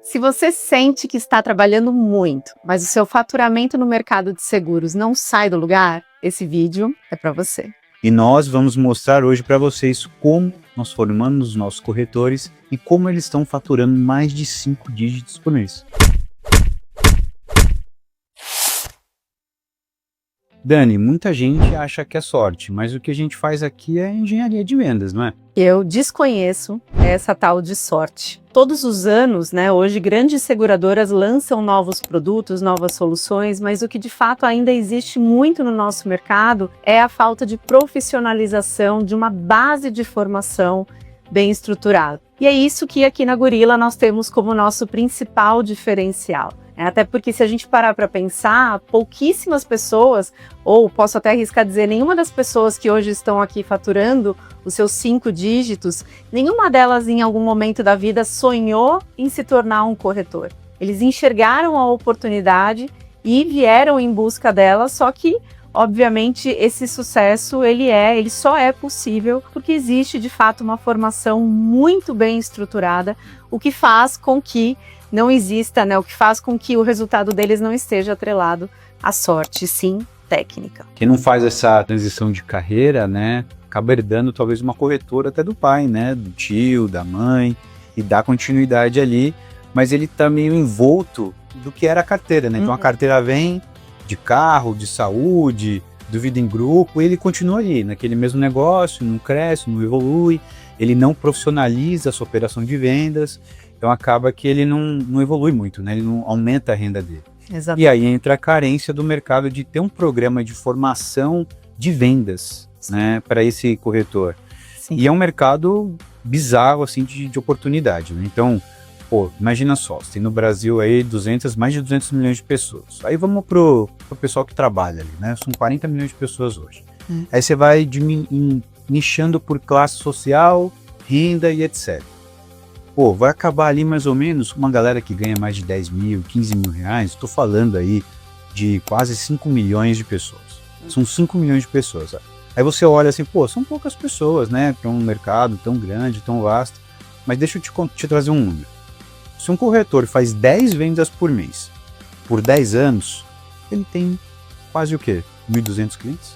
Se você sente que está trabalhando muito, mas o seu faturamento no mercado de seguros não sai do lugar, esse vídeo é para você. E nós vamos mostrar hoje para vocês como nós formamos os nossos corretores e como eles estão faturando mais de 5 dígitos por mês. Dani, muita gente acha que é sorte, mas o que a gente faz aqui é engenharia de vendas, não é? Eu desconheço essa tal de sorte. Todos os anos, hoje grandes seguradoras lançam novos produtos, novas soluções, mas o que de fato ainda existe muito no nosso mercado é a falta de profissionalização de uma base de formação bem estruturada. E é isso que aqui na Gorilla nós temos como nosso principal diferencial. Até porque se a gente parar para pensar, pouquíssimas pessoas, ou posso até arriscar dizer, nenhuma das pessoas que hoje estão aqui faturando os seus 5 dígitos, nenhuma delas em algum momento da vida sonhou em se tornar um corretor. Eles enxergaram a oportunidade e vieram em busca dela, só que obviamente esse sucesso ele só é possível porque existe de fato uma formação muito bem estruturada, o que faz com que não exista, o que faz com que o resultado deles não esteja atrelado à sorte, sim, técnica. Quem não faz essa transição de carreira, acaba herdando talvez uma corretora até do pai, do tio, da mãe, e dá continuidade ali, mas ele tá meio envolto do que era a carteira, Então a carteira vem de carro, de saúde, do vida em grupo, e ele continua ali, naquele mesmo negócio, não cresce, não evolui, ele não profissionaliza a sua operação de vendas, então acaba que ele não evolui muito, Ele não aumenta a renda dele. Exatamente. E aí entra a carência do mercado de ter um programa de formação de vendas, para esse corretor. Sim. E é um mercado bizarro, assim, de oportunidade, Então, imagina só, você tem no Brasil aí mais de 200 milhões de pessoas. Aí vamos pro pessoal que trabalha ali, São 40 milhões de pessoas hoje. Aí você vai nichando por classe social, renda e etc. Vai acabar ali mais ou menos uma galera que ganha mais de 10 mil, 15 mil reais, estou falando aí de quase 5 milhões de pessoas. São 5 milhões de pessoas. Aí você olha assim, são poucas pessoas, para um mercado tão grande, tão vasto. Mas deixa eu te trazer um número. Se um corretor faz 10 vendas por mês, por 10 anos, ele tem quase o quê? 1.200 clientes?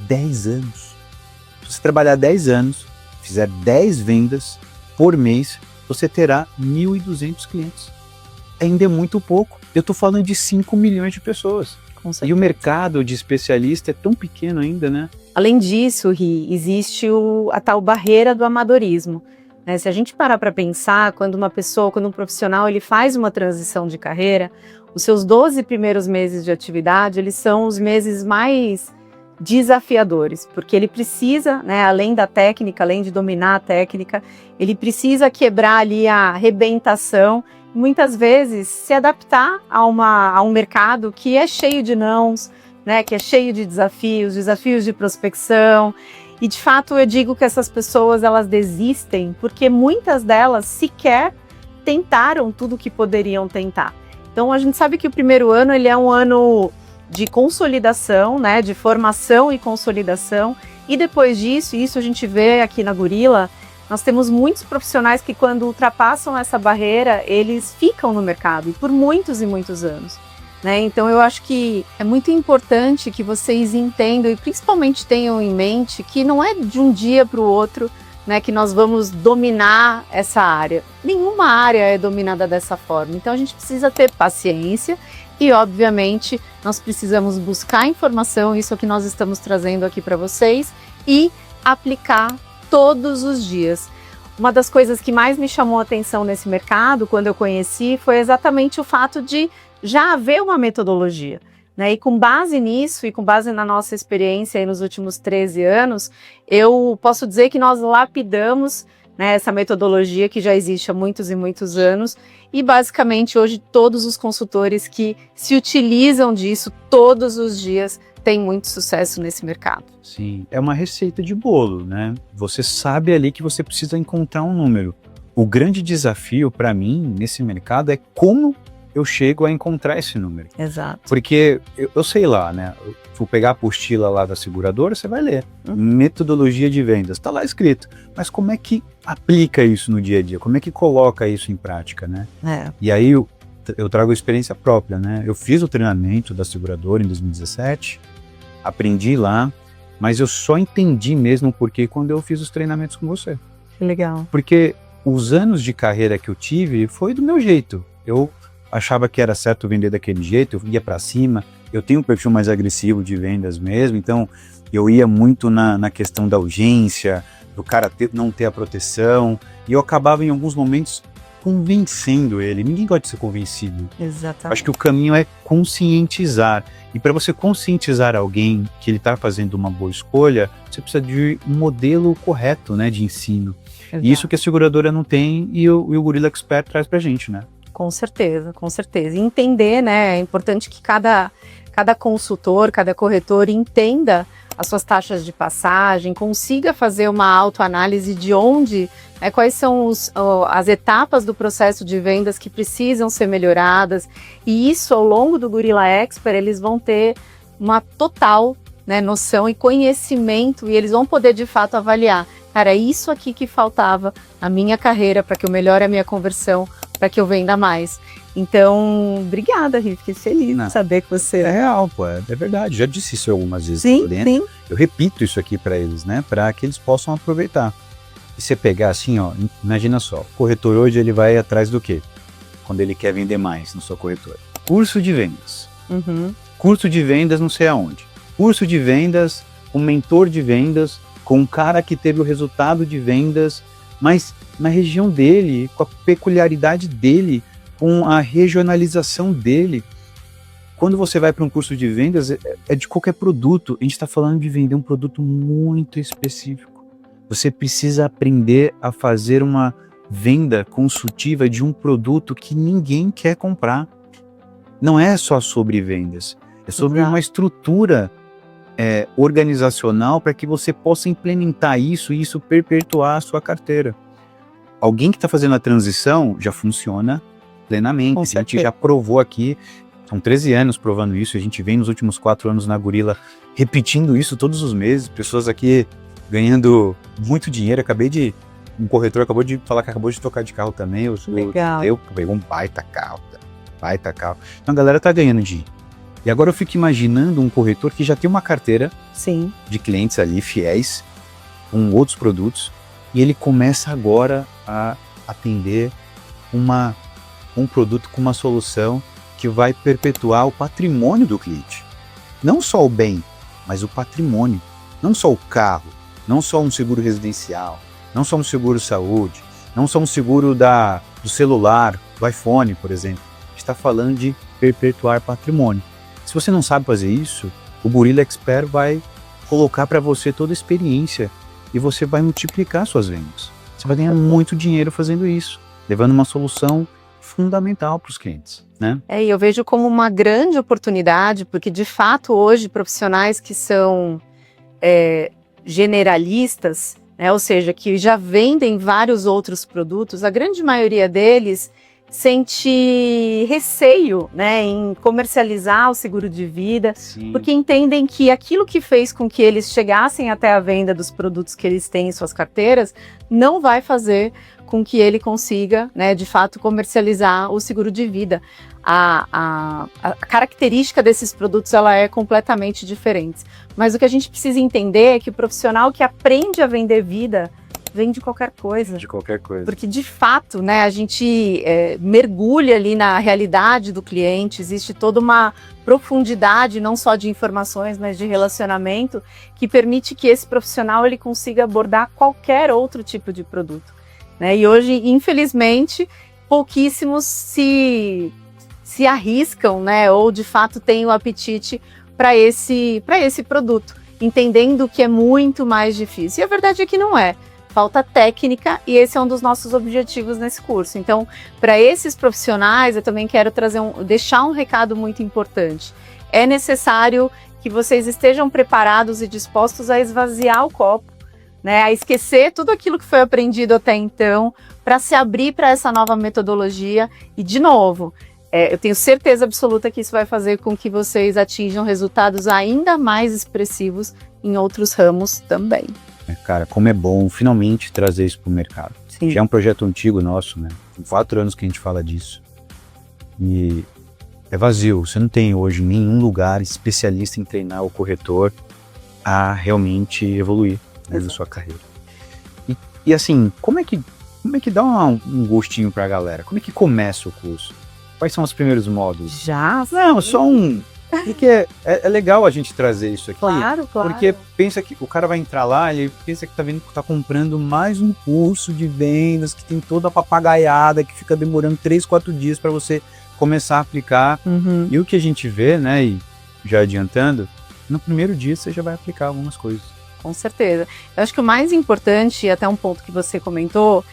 10 anos. Se você trabalhar 10 anos, fizer 10 vendas por mês, você terá 1.200 clientes. Ainda é muito pouco. Eu estou falando de 5 milhões de pessoas. E o mercado de especialista é tão pequeno ainda, Além disso, Ri, existe a tal barreira do amadorismo. Se a gente parar para pensar, quando um profissional ele faz uma transição de carreira, os seus 12 primeiros meses de atividade, eles são os meses mais desafiadores, porque ele precisa, além da técnica, além de dominar a técnica, ele precisa quebrar ali a arrebentação, muitas vezes se adaptar a um mercado que é cheio de nãos, que é cheio de desafios de prospecção. E de fato eu digo que essas pessoas elas desistem porque muitas delas sequer tentaram tudo o que poderiam tentar. Então a gente sabe que o primeiro ano ele é um ano de consolidação, de formação e consolidação, e depois disso, isso a gente vê aqui na Gorilla, nós temos muitos profissionais que quando ultrapassam essa barreira, eles ficam no mercado, e por muitos e muitos anos. Então eu acho que é muito importante que vocês entendam e principalmente tenham em mente que não é de um dia para o outro que nós vamos dominar essa área. Nenhuma área é dominada dessa forma, então a gente precisa ter paciência e obviamente nós precisamos buscar informação, isso é o que nós estamos trazendo aqui para vocês, e aplicar todos os dias. Uma das coisas que mais me chamou a atenção nesse mercado, quando eu conheci, foi exatamente o fato de já haver uma metodologia. E com base nisso e com base na nossa experiência aí nos últimos 13 anos, eu posso dizer que nós lapidamos essa metodologia que já existe há muitos e muitos anos e basicamente hoje todos os consultores que se utilizam disso todos os dias têm muito sucesso nesse mercado. Sim, é uma receita de bolo, Você sabe ali que você precisa encontrar um número. O grande desafio para mim nesse mercado é como eu chego a encontrar esse número. Exato. Porque eu sei lá, né? Vou pegar a apostila lá da seguradora, você vai ler. Metodologia de vendas, tá lá escrito. Mas como é que aplica isso no dia a dia? Como é que coloca isso em prática, né? E aí eu trago experiência própria, né? Eu fiz o treinamento da seguradora em 2017, aprendi lá, mas eu só entendi mesmo porque quando eu fiz os treinamentos com você. Que legal. Porque os anos de carreira que eu tive foi do meu jeito. Eu achava que era certo vender daquele jeito, eu ia para cima. Eu tenho um perfil mais agressivo de vendas mesmo, então eu ia muito na questão da urgência, do cara não ter a proteção, e eu acabava em alguns momentos convencendo ele. Ninguém gosta de ser convencido. Exatamente. Acho que o caminho é conscientizar. E para você conscientizar alguém que ele está fazendo uma boa escolha, você precisa de um modelo correto, né, de ensino. Exato. Isso que a seguradora não tem e o Gorilla Expert traz pra gente, né? Com certeza, com certeza. E entender, né, é importante que cada consultor, cada corretor entenda as suas taxas de passagem, consiga fazer uma autoanálise de onde, quais são as etapas do processo de vendas que precisam ser melhoradas, e isso ao longo do Gorilla Expert eles vão ter uma total, né, noção e conhecimento, e eles vão poder de fato avaliar, cara, é isso aqui que faltava na minha carreira para que eu melhore a minha conversão, para que eu venda mais. Então, obrigada, Ri, fiquei feliz de saber que você... É real, pô, é verdade, já disse isso algumas vezes. Sim, sim. Eu repito isso aqui para eles, né, para que eles possam aproveitar. E você pegar assim, ó, imagina só, o corretor hoje ele vai atrás do quê? Quando ele quer vender mais no seu corretor? Curso de vendas. Curso de vendas não sei aonde. Curso de vendas, um mentor de vendas, com um cara que teve o resultado de vendas, mas na região dele, com a peculiaridade dele, com a regionalização dele. Quando você vai para um curso de vendas, é de qualquer produto. A gente está falando de vender um produto muito específico. Você precisa aprender a fazer uma venda consultiva de um produto que ninguém quer comprar. Não é só sobre vendas, é sobre uma estrutura organizacional para que você possa implementar isso e isso perpetuar a sua carteira. Alguém que está fazendo a transição já funciona plenamente. A gente já provou aqui, são 13 anos provando isso, a gente vem nos últimos 4 anos na Gorilla repetindo isso todos os meses, pessoas aqui ganhando muito dinheiro. Um corretor acabou de falar que acabou de trocar de carro também. Legal. Eu peguei um baita carro. Então a galera tá ganhando dinheiro. E agora eu fico imaginando um corretor que já tem uma carteira de clientes ali, fiéis, com outros produtos, e ele começa agora a atender um produto com uma solução que vai perpetuar o patrimônio do cliente. Não só o bem, mas o patrimônio. Não só o carro, não só um seguro residencial, não só um seguro saúde, não só um seguro do celular, do iPhone, por exemplo. A gente está falando de perpetuar patrimônio. Se você não sabe fazer isso, o Gorilla Expert vai colocar para você toda a experiência e você vai multiplicar suas vendas. Você vai ganhar muito dinheiro fazendo isso, levando uma solução fundamental para os clientes, né? E eu vejo como uma grande oportunidade, porque de fato hoje profissionais que são generalistas, né, ou seja, que já vendem vários outros produtos, a grande maioria deles sente receio, né, em comercializar o seguro de vida, porque entendem que aquilo que fez com que eles chegassem até a venda dos produtos que eles têm em suas carteiras não vai fazer com que ele consiga, né, de fato, comercializar o seguro de vida. A característica desses produtos ela é completamente diferente. Mas o que a gente precisa entender é que o profissional que aprende a vender vida vende qualquer coisa. De qualquer coisa. Porque, de fato, né, a gente mergulha ali na realidade do cliente, existe toda uma profundidade, não só de informações, mas de relacionamento, que permite que esse profissional ele consiga abordar qualquer outro tipo de produto. Né? E hoje, infelizmente, pouquíssimos se arriscam, né, ou de fato têm o apetite para esse produto, entendendo que é muito mais difícil. E a verdade é que não é. Falta técnica e esse é um dos nossos objetivos nesse curso. Então, para esses profissionais, eu também quero deixar um recado muito importante. É necessário que vocês estejam preparados e dispostos a esvaziar o copo, né, a esquecer tudo aquilo que foi aprendido até então, para se abrir para essa nova metodologia. E, de novo, eu tenho certeza absoluta que isso vai fazer com que vocês atinjam resultados ainda mais expressivos em outros ramos também. Cara, como é bom finalmente trazer isso para o mercado. Sim. Já é um projeto antigo nosso, né? Tem 4 anos que a gente fala disso. E é vazio. Você não tem hoje nenhum lugar especialista em treinar o corretor a realmente evoluir, né, na sua carreira. E assim, como é que dá um gostinho para a galera? Como é que começa o curso? Quais são os primeiros módulos? Já? Não, só um. Porque é legal a gente trazer isso aqui. Claro. Porque pensa que o cara vai entrar lá, ele pensa que tá comprando mais um curso de vendas, que tem toda a papagaiada, que fica demorando 3, 4 dias para você começar a aplicar. Uhum. E o que a gente vê, né, e já adiantando, no primeiro dia você já vai aplicar algumas coisas. Com certeza. Eu acho que o mais importante, e até um ponto que você comentou,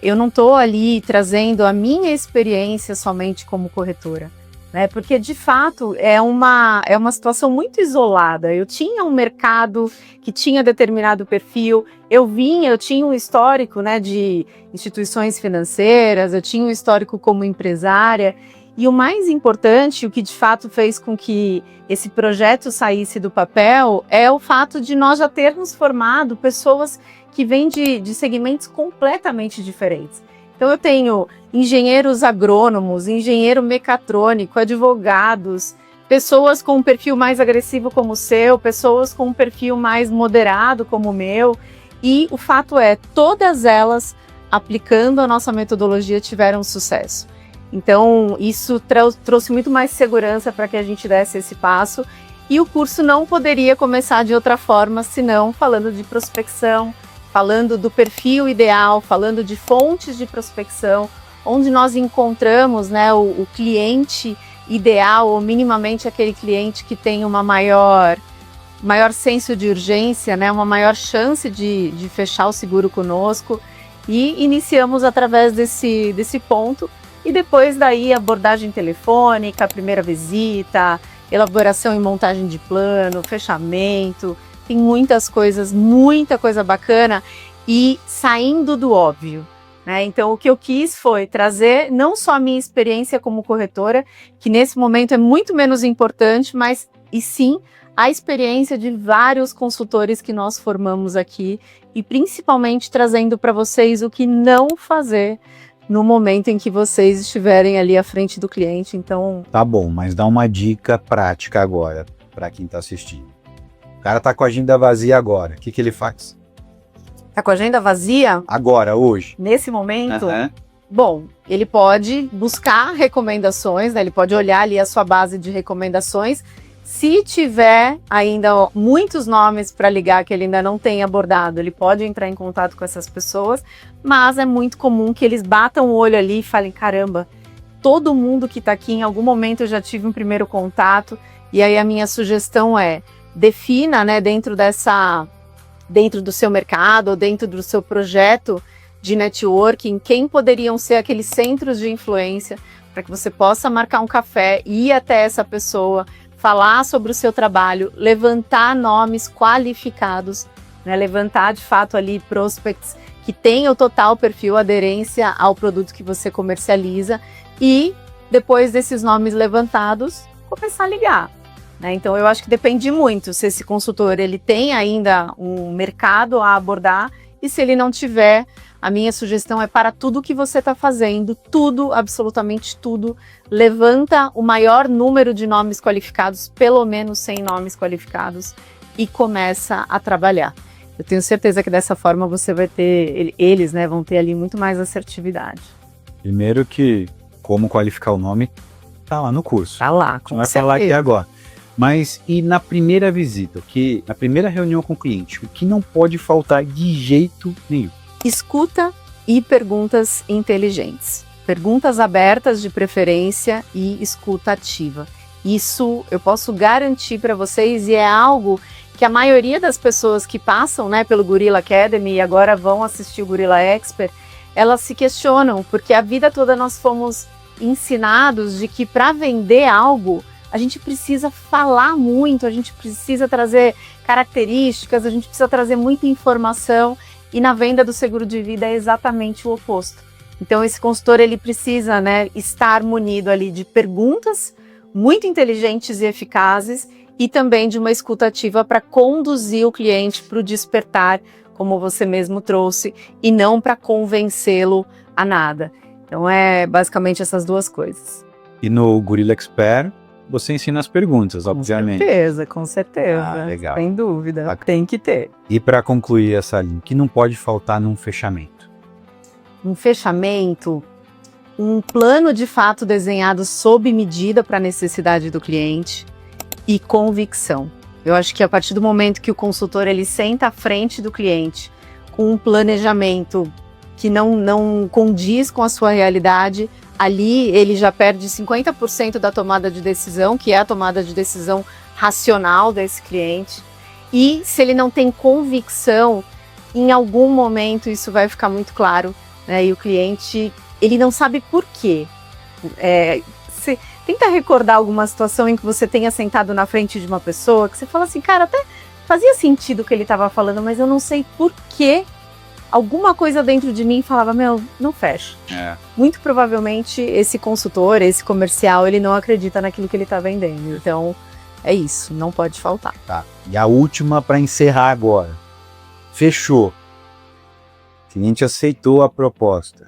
eu não estou ali trazendo a minha experiência somente como corretora, né? Porque de fato é uma situação muito isolada. Eu tinha um mercado que tinha determinado perfil, eu tinha um histórico, né, de instituições financeiras, eu tinha um histórico como empresária. E o mais importante, o que de fato fez com que esse projeto saísse do papel, é o fato de nós já termos formado pessoas que vêm de segmentos completamente diferentes. Então eu tenho engenheiros agrônomos, engenheiro mecatrônico, advogados, pessoas com um perfil mais agressivo como o seu, pessoas com um perfil mais moderado como o meu. E o fato é, todas elas, aplicando a nossa metodologia, tiveram sucesso. Então, isso trouxe muito mais segurança para que a gente desse esse passo, e o curso não poderia começar de outra forma, senão falando de prospecção, falando do perfil ideal, falando de fontes de prospecção, onde nós encontramos, né, o cliente ideal, ou minimamente aquele cliente que tem uma maior senso de urgência, né, uma maior chance de fechar o seguro conosco, e iniciamos através desse ponto. E depois daí abordagem telefônica, primeira visita, elaboração e montagem de plano, fechamento, tem muitas coisas, muita coisa bacana e saindo do óbvio, né? Então o que eu quis foi trazer não só a minha experiência como corretora, que nesse momento é muito menos importante, mas e sim a experiência de vários consultores que nós formamos aqui e principalmente trazendo para vocês o que não fazer no momento em que vocês estiverem ali à frente do cliente. Então, tá bom, mas dá uma dica prática agora para quem está assistindo. O cara tá com a agenda vazia agora, o que ele faz? Tá com a agenda vazia? Agora, hoje? Nesse momento? Uhum. Bom, ele pode buscar recomendações, né? Ele pode olhar ali a sua base de recomendações. Se tiver ainda muitos nomes para ligar que ele ainda não tem abordado, ele pode entrar em contato com essas pessoas, mas é muito comum que eles batam o olho ali e falem, caramba, todo mundo que está aqui em algum momento eu já tive um primeiro contato, e aí a minha sugestão é, defina, né, dentro do seu mercado, ou dentro do seu projeto de networking, quem poderiam ser aqueles centros de influência, para que você possa marcar um café, ir até essa pessoa, falar sobre o seu trabalho, levantar nomes qualificados, né, levantar de fato ali prospects que tenham total perfil, aderência ao produto que você comercializa, e depois desses nomes levantados, começar a ligar, né? Então eu acho que depende muito se esse consultor ele tem ainda um mercado a abordar, e se ele não tiver, a minha sugestão é, para tudo que você está fazendo, tudo, absolutamente tudo, levanta o maior número de nomes qualificados, pelo menos 100 nomes qualificados, e começa a trabalhar. Eu tenho certeza que dessa forma você vai ter, eles, né, vão ter ali muito mais assertividade. Primeiro que como qualificar o nome tá lá no curso. Tá lá, com certeza. Não vai falar aqui agora. Mas e na primeira visita, na primeira reunião com o cliente, o que não pode faltar de jeito nenhum? Escuta e perguntas inteligentes. Perguntas abertas de preferência e escuta ativa. Isso eu posso garantir para vocês, e é algo que a maioria das pessoas que passam, né, pelo Gorilla Academy e agora vão assistir o Gorilla Expert, elas se questionam, porque a vida toda nós fomos ensinados de que para vender algo, a gente precisa falar muito, a gente precisa trazer características, a gente precisa trazer muita informação, e na venda do seguro de vida é exatamente o oposto. Então esse consultor ele precisa, né, estar munido ali de perguntas muito inteligentes e eficazes e também de uma escuta ativa para conduzir o cliente para o despertar, como você mesmo trouxe, e não para convencê-lo a nada. Então é basicamente essas duas coisas. E no Gorilla Expert, você ensina as perguntas, obviamente. Com certeza. Ah, legal. Sem dúvida, Bacana. tem que ter. E para concluir essa linha, o que não pode faltar num fechamento? Um fechamento, um plano de fato desenhado sob medida para a necessidade do cliente e convicção. Eu acho que a partir do momento que o consultor ele senta à frente do cliente com um planejamento que não condiz com a sua realidade, ali ele já perde 50% da tomada de decisão, que é a tomada de decisão racional desse cliente. E se ele não tem convicção, em algum momento isso vai ficar muito claro, né? E o cliente, ele não sabe por quê. Você tenta recordar alguma situação em que você tenha sentado na frente de uma pessoa, que você fala assim, cara, até fazia sentido o que ele estava falando, mas eu não sei por quê. Alguma coisa dentro de mim falava, meu, não fecha. Muito provavelmente esse consultor, esse comercial, ele não acredita naquilo que ele está vendendo. Então, é isso, não pode faltar. Tá. E a última para encerrar agora. Fechou. O cliente aceitou a proposta,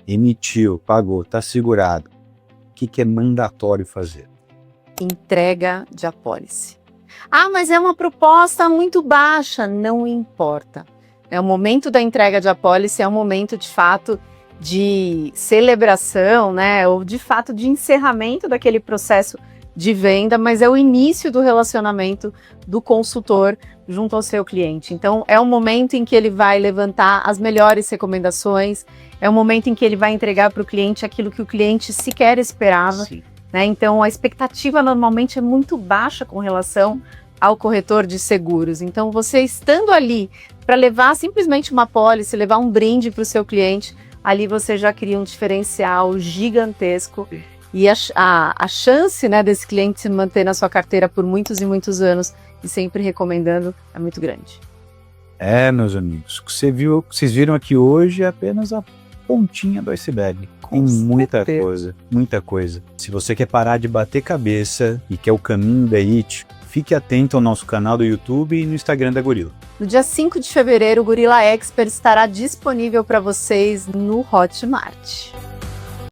emitiu, pagou, está segurado. O que é mandatório fazer? Entrega de apólice. Ah, mas é uma proposta muito baixa. Não importa. É o momento da entrega de apólice, é um momento de fato de celebração, né? Ou de fato de encerramento daquele processo de venda, mas é o início do relacionamento do consultor junto ao seu cliente. Então, é o momento em que ele vai levantar as melhores recomendações, é o momento em que ele vai entregar para o cliente aquilo que o cliente sequer esperava, né? Então, a expectativa normalmente é muito baixa com relação ao corretor de seguros. Então, você estando ali para levar simplesmente uma apólice, levar um brinde para o seu cliente, ali você já cria um diferencial gigantesco. E a chance, né, desse cliente se manter na sua carteira por muitos e muitos anos e sempre recomendando é muito grande. Meus amigos, o que vocês viram aqui hoje é apenas a pontinha do iceberg. Tem muita coisa, muita coisa. Se você quer parar de bater cabeça e quer o caminho da IT, fique atento ao nosso canal do YouTube e no Instagram da Gorilla. No dia 5 de fevereiro, o Gorilla Expert estará disponível para vocês no Hotmart.